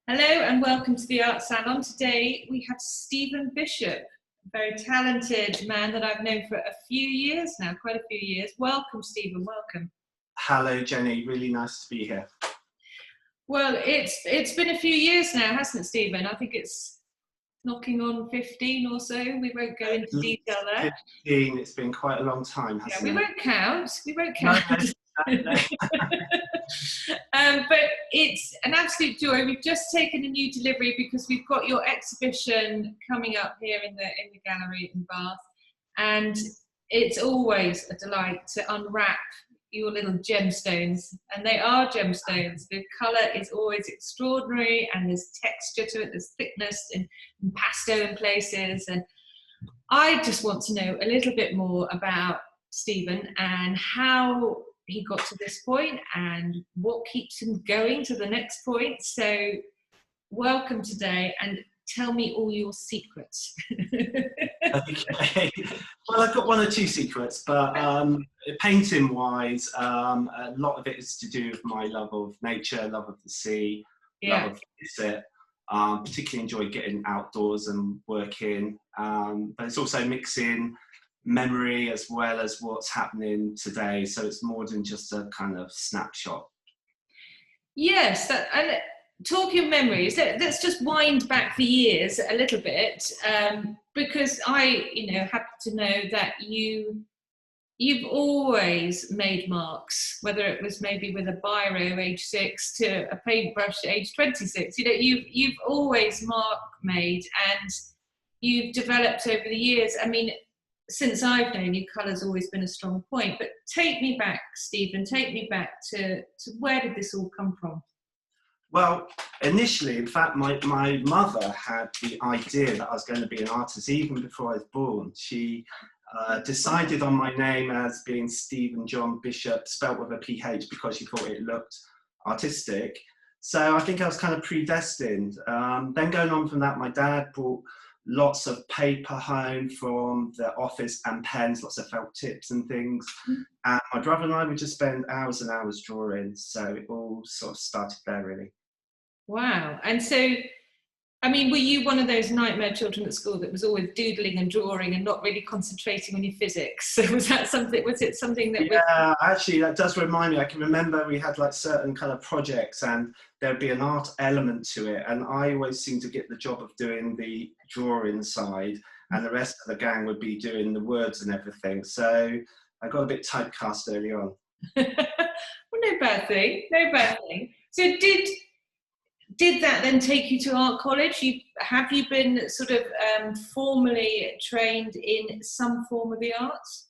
Hello and welcome to the Art Salon. Today we have Stephen Bishop, a very talented man that I've known for a few years now, quite a few years. Welcome, Stephen, welcome. Hello, Jenny. Really nice to be here. Well, it's been a few years now, hasn't it, Stephen? I think it's knocking on 15 or so. We won't go into detail there. 15, it's been quite a long time, hasn't it? We won't count. We won't count. No. But it's an absolute joy. We've just taken a new delivery because we've got your exhibition coming up here in the gallery in Bath, and it's always a delight to unwrap your little gemstones, and they are gemstones. The colour is always extraordinary, and there's texture to it, there's thickness and pasto in places, and I just want to know a little bit more about Stephen and how he got to this point and what keeps him going to the next point. So welcome today and tell me all your secrets. Okay. Well, I've got one or two secrets, but painting wise, a lot of it is to do with my love of nature, love of the sea, love of visit. Particularly enjoy getting outdoors and working, but it's also mixing memory as well as what's happening today, so it's more than just a kind of snapshot. Yes, and talking of memories, let's just wind back the years a little bit, because I happen to know that you've always made marks, whether it was maybe with a biro age 6 to a paintbrush age 26. You've always mark made, and you've developed over the years. I mean, since I've known you, colour's always been a strong point. But take me back, Stephen, take me back to where did this all come from? Well, initially, in fact, my mother had the idea that I was going to be an artist even before I was born. She decided on my name as being Stephen John Bishop, spelt with a PH, because she thought it looked artistic. So I think I was kind of predestined. Then going on from that, my dad brought lots of paper home from the office and pens, lots of felt tips and things. And my brother and I would just spend hours and hours drawing. So it all sort of started there, really. Wow. And so, I mean, were you one of those nightmare children at school that was always doodling and drawing and not really concentrating on your physics? So was it something that... Yeah, actually, that does remind me. I can remember we had like certain kind of projects and there'd be an art element to it. And I always seemed to get the job of doing the drawing side, and the rest of the gang would be doing the words and everything. So I got a bit typecast early on. Well, no bad thing, no bad thing. So did that then take you to art college? Have you been sort of formally trained in some form of the arts?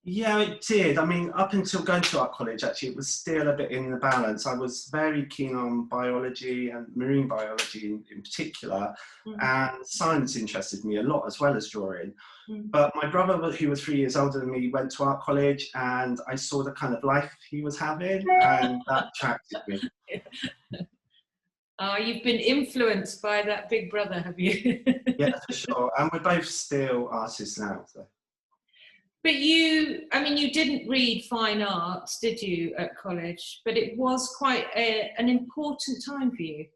Yeah, it did. I mean, up until going to art college, actually, it was still a bit in the balance. I was very keen on biology and marine biology in particular, and science interested me a lot as well as drawing. But my brother, who was 3 years older than me, went to art college, and I saw the kind of life he was having, and that attracted me. You've been influenced by that big brother, have you? Yeah, for sure. And we're both still artists now. So. But you didn't read fine arts, did you, at college? But it was quite an important time for you.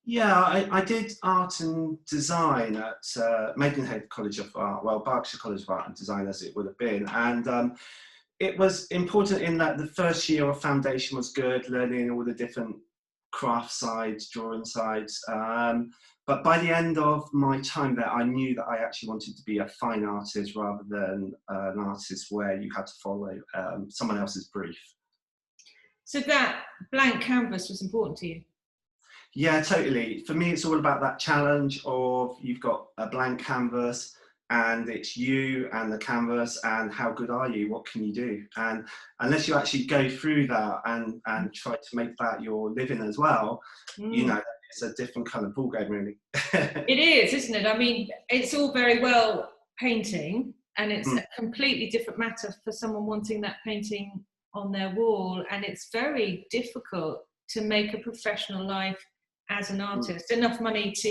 Yeah, I did art and design at Maidenhead College of Art, well, Berkshire College of Art and Design as it would have been. And it was important in that the first year of foundation was good, learning all the different craft sides, drawing sides. But by the end of my time there, I knew that I actually wanted to be a fine artist rather than an artist where you had to follow someone else's brief. So that blank canvas was important to you? Yeah, totally. For me, it's all about that challenge of you've got a blank canvas and it's you and the canvas, and how good are you? What can you do? And unless you actually go through that and try to make that your living as well, it's a different kind of ballgame, really. It is, isn't it? I mean, it's all very well painting, and it's a completely different matter for someone wanting that painting on their wall, and it's very difficult to make a professional life as an artist. Enough money to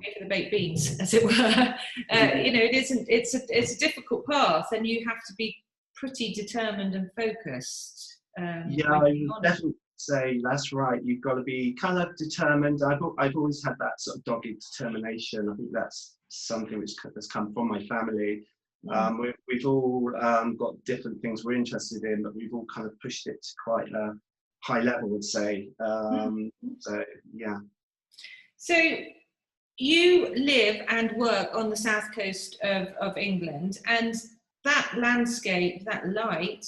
pay for the baked beans, as it were. It's a difficult path, and you have to be pretty determined and focused. Yeah, I definitely say, that's right, you've got to be kind of determined. I've always had that sort of dogged determination. I think that's something which has come from my family. We've all got different things we're interested in, but we've all kind of pushed it to quite a high level, I'd say. So, yeah. So you live and work on the south coast of England, and that landscape, that light,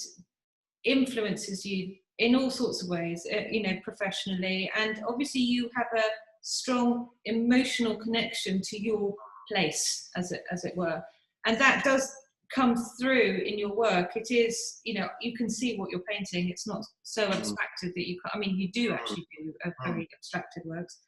influences you in all sorts of ways, you know, professionally, and obviously you have a strong emotional connection to your place, as it were, and that does come through in your work. It is, you know, you can see what you're painting. It's not so abstracted that you can't, I mean, you do actually do a very abstracted works,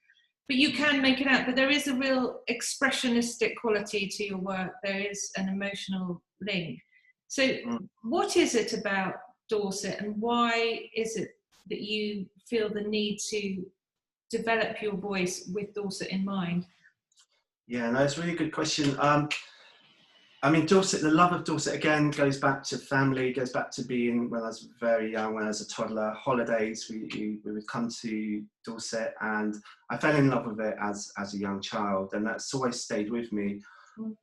but you can make it out. But there is a real expressionistic quality to your work. There is an emotional link. So what is it about Dorset, and why is it that you feel the need to develop your voice with Dorset in mind? Yeah, no, it's a really good question. I mean, Dorset, the love of Dorset, again, goes back to family, goes back to being, when I was very young, when I was a toddler, holidays, we would come to Dorset, and I fell in love with it as a young child, and that's always stayed with me.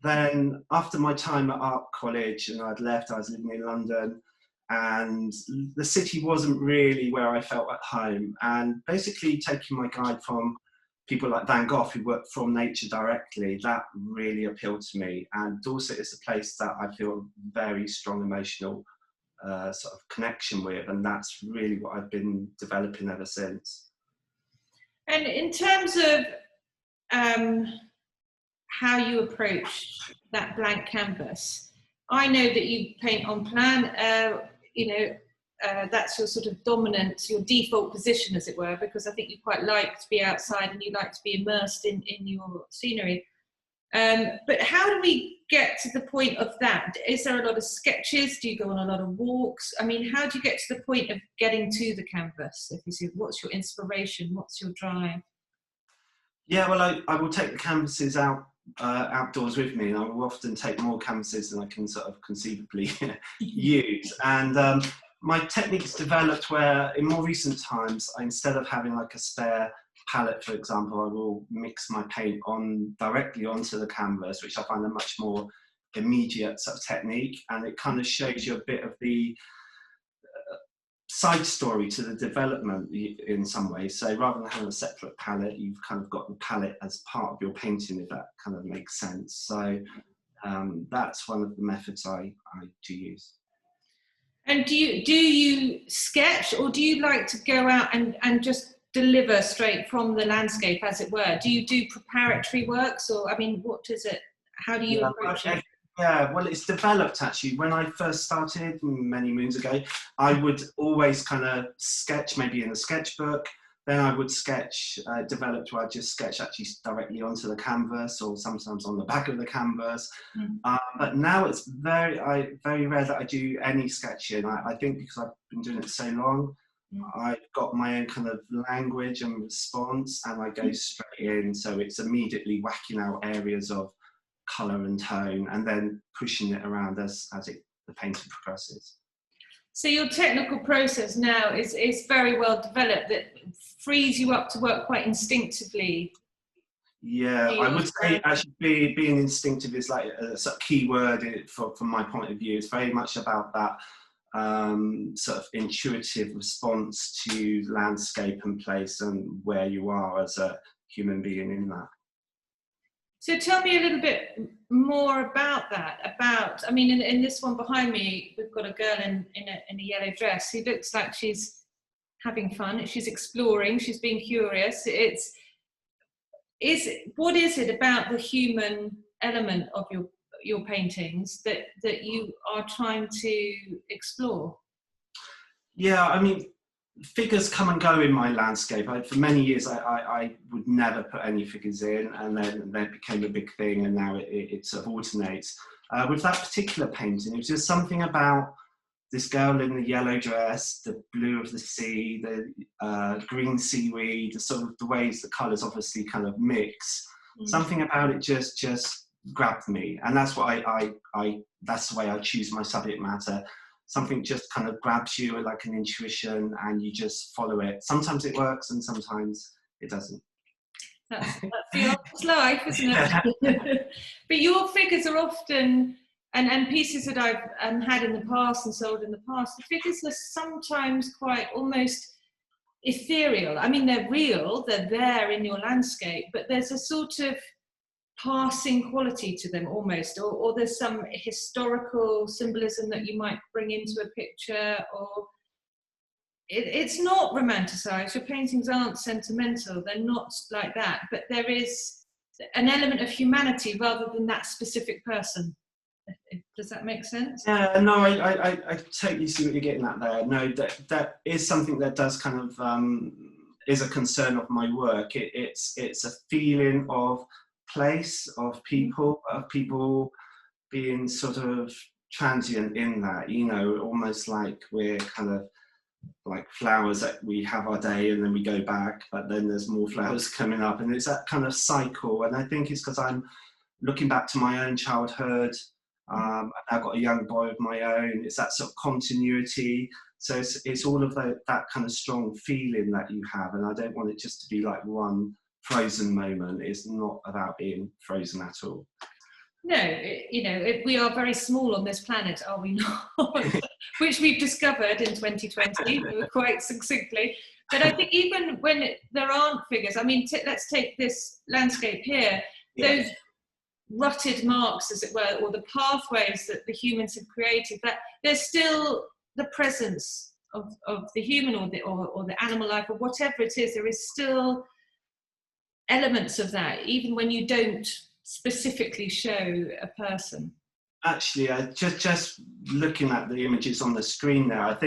Then, after my time at art college, and I'd left, I was living in London, and the city wasn't really where I felt at home. And basically taking my guide from people like Van Gogh, who work from nature directly, that really appealed to me. And Dorset is a place that I feel very strong emotional sort of connection with, and that's really what I've been developing ever since. And in terms of how you approach that blank canvas, I know that you paint on plan. You know, that's your sort of dominant, your default position, as it were, because I think you quite like to be outside and you like to be immersed in your scenery. But how do we get to the point of that? Is there a lot of sketches? Do you go on a lot of walks? I mean, how do you get to the point of getting to the canvas? If you see, what's your inspiration? What's your drive? Yeah, well, I will take the canvases outdoors with me, and I will often take more canvases than I can sort of conceivably use. And my technique's developed where, in more recent times, instead of having like a spare palette, for example, I will mix my paint directly onto the canvas, which I find a much more immediate sort of technique, and it kind of shows you a bit of the side story to the development in some ways. So rather than having a separate palette, you've kind of got the palette as part of your painting, if that kind of makes sense. So that's one of the methods I do use. And do you sketch, or do you like to go out and just deliver straight from the landscape, as it were? Do you do preparatory works, or, I mean, what is it? How do you approach it? Yeah, well, it's developed actually. When I first started many moons ago, I would always kind of sketch, maybe in a sketchbook. Then I would sketch, developed where I just sketch actually directly onto the canvas, or sometimes on the back of the canvas. But now it's very rare that I do any sketching. I think because I've been doing it so long, I've got my own kind of language and response, and I go straight in. So it's immediately whacking out areas of colour and tone, and then pushing it around as the painting progresses. So your technical process now is very well developed, that frees you up to work quite instinctively. Yeah, I would say actually being instinctive is like a sort of key word from my point of view. It's very much about that sort of intuitive response to landscape and place and where you are as a human being in that. So tell me a little bit more about that. I mean, in this one behind me, we've got a girl in a yellow dress who looks like she's having fun. She's exploring. She's being curious. What is it about the human element of your paintings that you are trying to explore? Yeah, I mean, figures come and go in my landscape. For many years, I would never put any figures in, and then they became a big thing, and now it sort of alternates. With that particular painting, it was just something about this girl in the yellow dress, the blue of the sea, the green seaweed, the sort of the ways the colours obviously kind of mix. Something about it just grabbed me, and that's what that's the way I choose my subject matter. something just kind of grabs you like an intuition and you just follow it. Sometimes it works and sometimes it doesn't. That's the artist's life, isn't Yeah. it? But your figures are often, and pieces that I've had in the past and sold in the past, the figures are sometimes quite almost ethereal. I mean, they're real, they're there in your landscape, but there's a sort of passing quality to them almost, or there's some historical symbolism that you might bring into a picture, or it's not romanticized. Your paintings aren't sentimental, they're not like that, but there is an element of humanity rather than that specific person. Does that make sense? Yeah, no, I totally see what you're getting at there. No, that is something that does kind of is a concern of my work. It's a feeling of place, of people being sort of transient in that, you know, almost like we're kind of like flowers that we have our day and then we go back, but then there's more flowers coming up, and it's that kind of cycle. And I think it's because I'm looking back to my own childhood. I've got a young boy of my own. It's that sort of continuity. So it's all of that kind of strong feeling that you have, and I don't want it just to be like one frozen moment. It's not about being frozen at all. No, you know, we are very small on this planet, are we not? Which we've discovered in 2020 quite succinctly. But I think even when there aren't figures, I mean, let's take this landscape here, those rutted marks, as it were, or the pathways that the humans have created, that there's still the presence of the human or the animal life or whatever it is. There is still elements of that, even when you don't specifically show a person. Actually, just looking at the images on the screen there,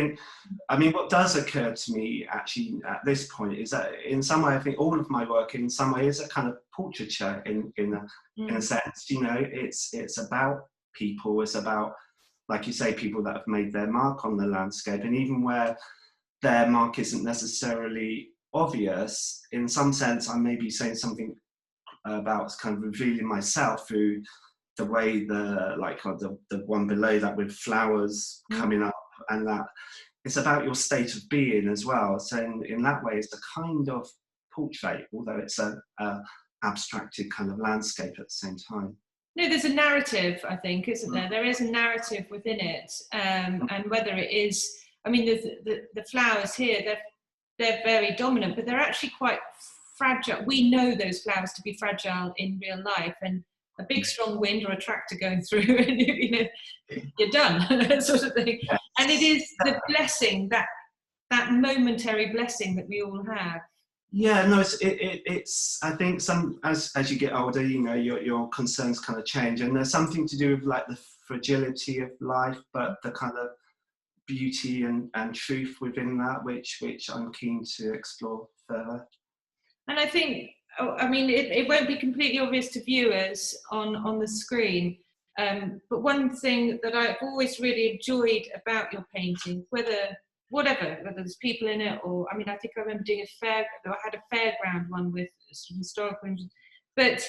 I mean, what does occur to me actually at this point is that in some way, I think all of my work in some way is a kind of portraiture in a sense. You know, it's about people. It's about, like you say, people that have made their mark on the landscape, and even where their mark isn't necessarily obvious, in some sense, I may be saying something about kind of revealing myself through the way the one below that with flowers coming up, and that it's about your state of being as well. So in that way, it's a kind of portrait, although it's a abstracted kind of landscape at the same time. No, there's a narrative, I think, isn't there? There is a narrative within it, and whether it is, I mean, the flowers here, they're very dominant, but they're actually quite fragile. We know those flowers to be fragile in real life, and a big strong wind or a tractor going through and you're done, sort of thing. Yes. And it is the blessing, that momentary blessing that we all have. Yeah, no, it's I think as you get older, you know, your concerns kind of change, and there's something to do with like the fragility of life, but the kind of beauty and truth within that, which I'm keen to explore further. And I think, I mean, it won't be completely obvious to viewers on the screen, but one thing that I've always really enjoyed about your painting, whether there's people in it, or, I mean, I think I remember doing I had a fairground one with some historical images, but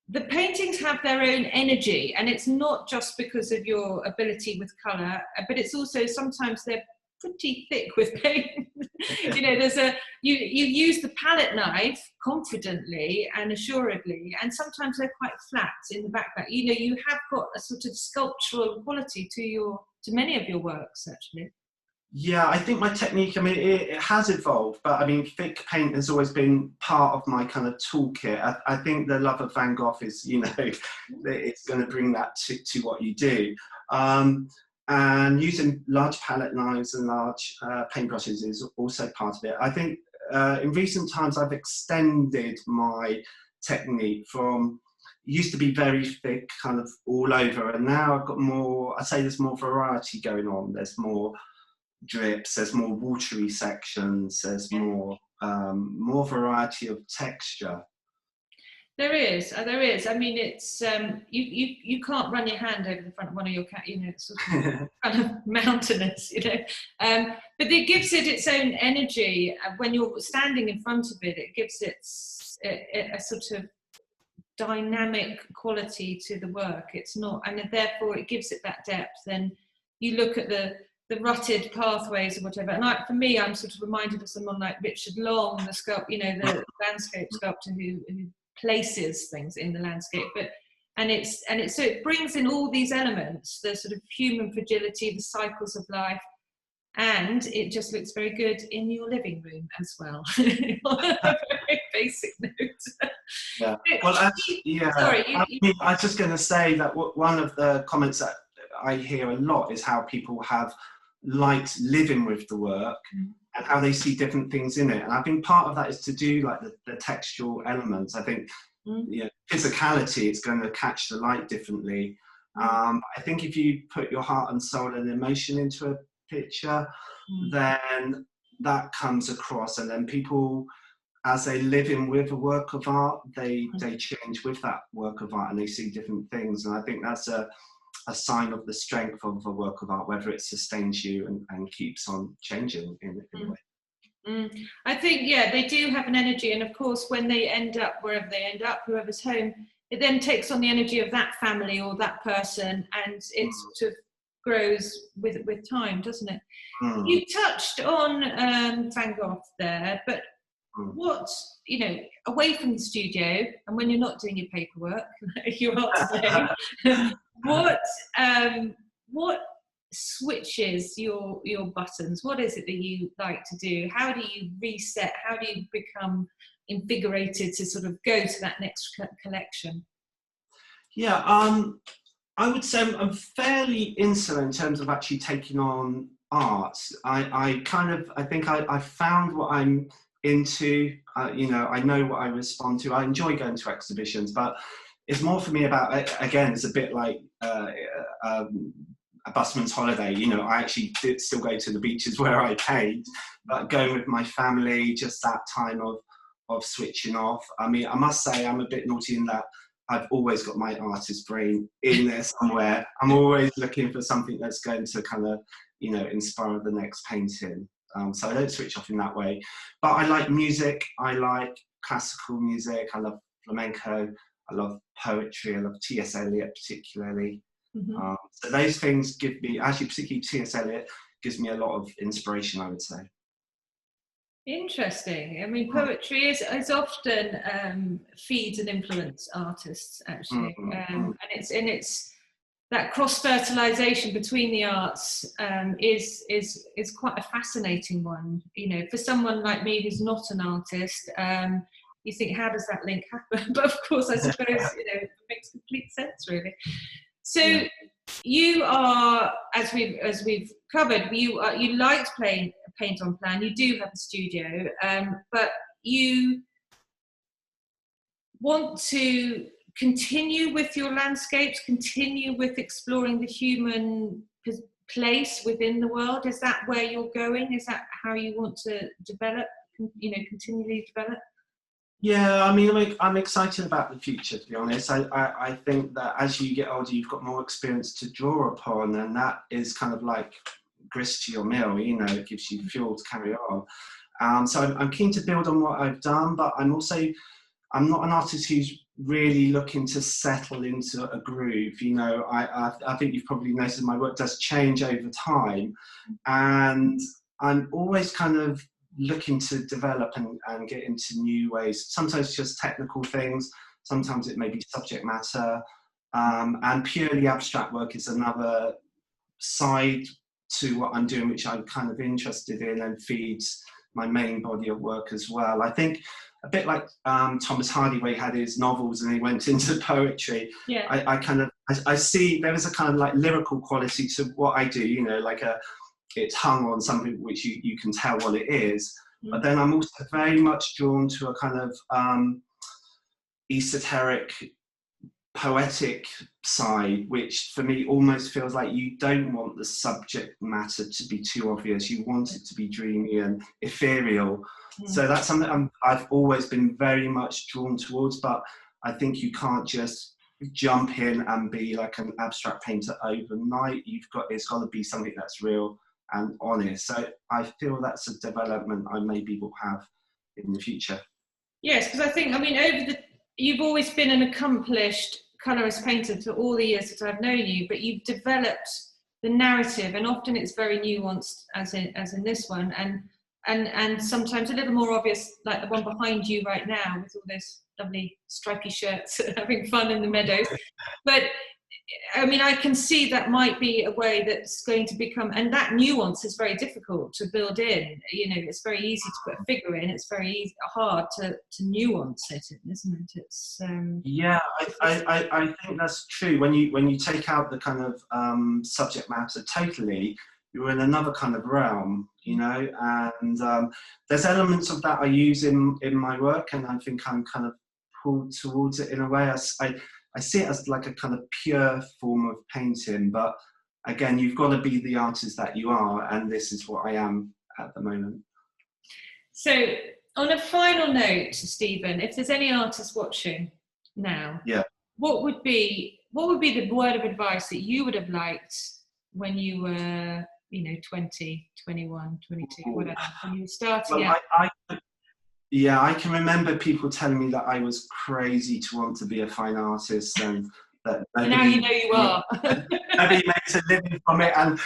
the paintings have their own energy, and it's not just because of your ability with colour, but it's also sometimes they're pretty thick with paint. You know, you use the palette knife confidently and assuredly, and sometimes they're quite flat in the background. You know, you have got a sort of sculptural quality to many of your works, actually. Yeah, I think my technique, I mean, it has evolved, but I mean, thick paint has always been part of my kind of toolkit. I think the love of Van Gogh is, you know, it's going to bring that to what you do. And using large palette knives and large paintbrushes is also part of it. I think in recent times I've extended my technique from, used to be very thick, kind of all over, and now I've got more, I'd say there's more variety going on. There's more drips, there's more watery sections, there's more variety of texture. There is. I mean, it's you can't run your hand over the front of one of your cat. You know, it's sort of kind of mountainous. You know, but it gives it its own energy when you're standing in front of it. It gives it a sort of dynamic quality to the work. It's not, and therefore it gives it that depth. And you look at the the rutted pathways or whatever. And for me, I'm sort of reminded of someone like Richard Long, the landscape sculptor who places things in the landscape. So it brings in all these elements, the sort of human fragility, the cycles of life, and it just looks very good in your living room as well. On a very basic note. Yeah. Well, Sorry, I was just going to say that one of the comments that I hear a lot is how people have liked living with the work and how they see different things in it. And I think part of that is to do like the textual elements. I think physicality, it's going to catch the light differently. I think if you put your heart and soul and emotion into a picture, then that comes across, and then people, as they live in with a work of art, they change with that work of art and they see different things. And I think that's a sign of the strength of a work of art, whether it sustains you and keeps on changing in a way. I think, they do have an energy, and of course when they end up wherever they end up, whoever's home, it then takes on the energy of that family or that person, and it sort of grows with time, doesn't it? You touched on Van Gogh there, but what, away from the studio and when you're not doing your paperwork, you are today, what switches your buttons? What is it that you like to do? How do you reset? How do you become invigorated to sort of go to that next collection? Yeah, I would say I'm fairly insular in terms of actually taking on art. I think I found what I'm into. I know what I respond to. I enjoy going to exhibitions, but it's more for me about, again, it's a bit like a busman's holiday. I actually did still go to the beaches where I paint, but going with my family, just that time of switching off. I mean, I must say I'm a bit naughty in that I've always got my artist brain in there somewhere. I'm always looking for something that's going to kind of, inspire the next painting. So I don't switch off in that way. But I like music. I like classical music. I love flamenco. I love poetry. I love T.S. Eliot particularly. So those things give me, actually particularly T.S. Eliot, gives me a lot of inspiration, I would say. Interesting. I mean, poetry is often feeds and influence artists, actually, and it's that cross-fertilization between the arts is quite a fascinating one. For someone like me who's not an artist, you think, how does that link happen? But of course, I suppose it makes complete sense, really. So you are, as we've covered, you liked playing paint on plan. You do have a studio, but you want to continue with your landscapes, continue with exploring the human place within the world. Is that where you're going? Is that how you want to develop? Continually develop? Yeah, I mean, I'm excited about the future, to be honest. I think that as you get older, you've got more experience to draw upon, and that is kind of like grist to your mill, it gives you fuel to carry on. So I'm keen to build on what I've done, but I'm not an artist who's really looking to settle into a groove. I think you've probably noticed my work does change over time, and I'm always kind of looking to develop and get into new ways. Sometimes just technical things, sometimes it may be subject matter, and purely abstract work is another side to what I'm doing, which I'm kind of interested in and feeds my main body of work as well. I think a bit like Thomas Hardy, where he had his novels and he went into poetry. Yeah. I see there is a kind of like lyrical quality to what I do, it's hung on something which you can tell what it is. But then I'm also very much drawn to a kind of esoteric, poetic side, which for me almost feels like you don't want the subject matter to be too obvious. You want it to be dreamy and ethereal. So that's something I've always been very much drawn towards, but I think you can't just jump in and be like an abstract painter overnight. It's got to be something that's real and honest. So I feel that's a development I maybe will have in the future. Yes, because I think, you've always been an accomplished colourist painter for all the years that I've known you, but you've developed the narrative, and often it's very nuanced, as in this one, and sometimes a little more obvious, like the one behind you right now with all those lovely stripy shirts, having fun in the meadows. But I mean, I can see that might be a way that's going to become, and that nuance is very difficult to build in. You know, it's very easy to put a figure in. It's very hard to nuance it, isn't it? It's yeah, I think that's true. When you take out the kind of subject matter totally, you're in another kind of realm, you know. And there's elements of that I use in my work, and I think I'm kind of pulled towards it in a way. I see it as like a kind of pure form of painting, but again, you've got to be the artist that you are, and this is what I am at the moment. So, on a final note, Stephen, if there's any artists watching now, yeah, what would be the word of advice that you would have liked when you were, 20, 21, 22, whatever, when you were starting out? Yeah, I can remember people telling me that I was crazy to want to be a fine artist, and that now you know you are. Nobody makes a living from it, and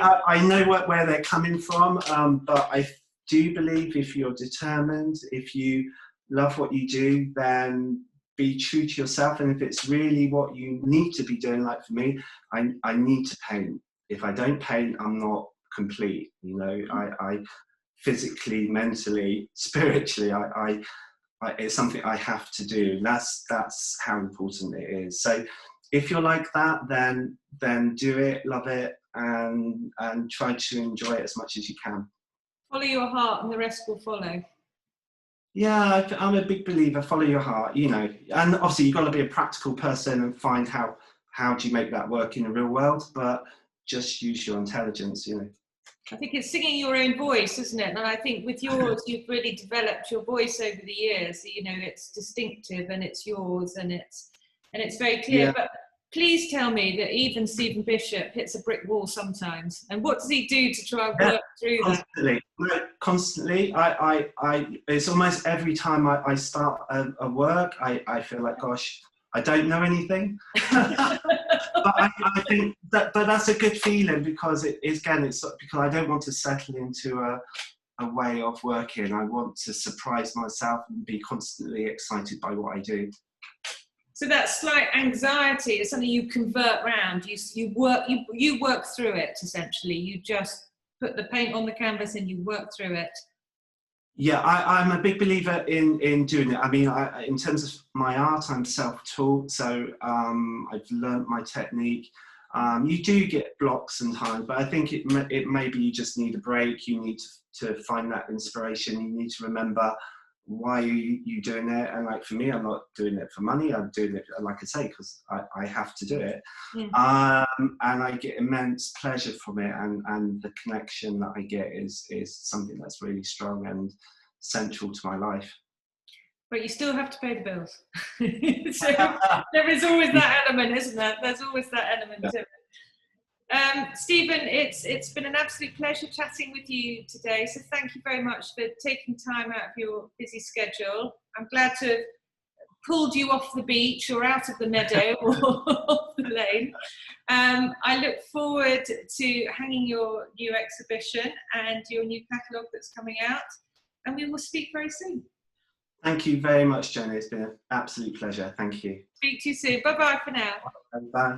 I know where they're coming from, but I do believe if you're determined, if you love what you do, then be true to yourself. And if it's really what you need to be doing, like for me, I need to paint. If I don't paint, I'm not complete. You know, I physically, mentally, spiritually, it's something I have to do. That's how important it is. So if you're like that, then do it, love it, and try to enjoy it as much as you can. Follow your heart and the rest will follow. Yeah, I'm a big believer, follow your heart, you know, and obviously you've got to be a practical person and find how do you make that work in the real world, but just use your intelligence, you know. I think it's singing your own voice, isn't it? And I think with yours, you've really developed your voice over the years. You know, it's distinctive and it's yours, and it's very clear. Yeah. But please tell me that even Stephen Bishop hits a brick wall sometimes. And what does he do to try and work through constantly. that? Constantly. It's almost every time I start a work, I feel like, gosh, I don't know anything. But I think but that's a good feeling, because it's because I don't want to settle into a way of working. I want to surprise myself and be constantly excited by what I do. So that slight anxiety is something you convert round. You work through it, essentially. You just put the paint on the canvas and you work through it. Yeah, I'm a big believer in doing it. I mean, in terms of my art, I'm self-taught, so I've learned my technique. You do get blocks and time, but I think it maybe you just need a break. You need to find that inspiration. You need to remember why you doing it. And like for me, I'm not doing it for money. I'm doing it, like I say, because I have to do it. Yeah. And I get immense pleasure from it, and the connection that I get is something that's really strong and central to my life. But you still have to pay the bills. So there is always that element, isn't there? There's always that element to it. Stephen, it's been an absolute pleasure chatting with you today. So thank you very much for taking time out of your busy schedule. I'm glad to have pulled you off the beach or out of the meadow or off the lane. I look forward to hanging your new exhibition and your new catalogue that's coming out. And we will speak very soon. Thank you very much, Jenny. It's been an absolute pleasure. Thank you. Speak to you soon. Bye-bye for now. Bye.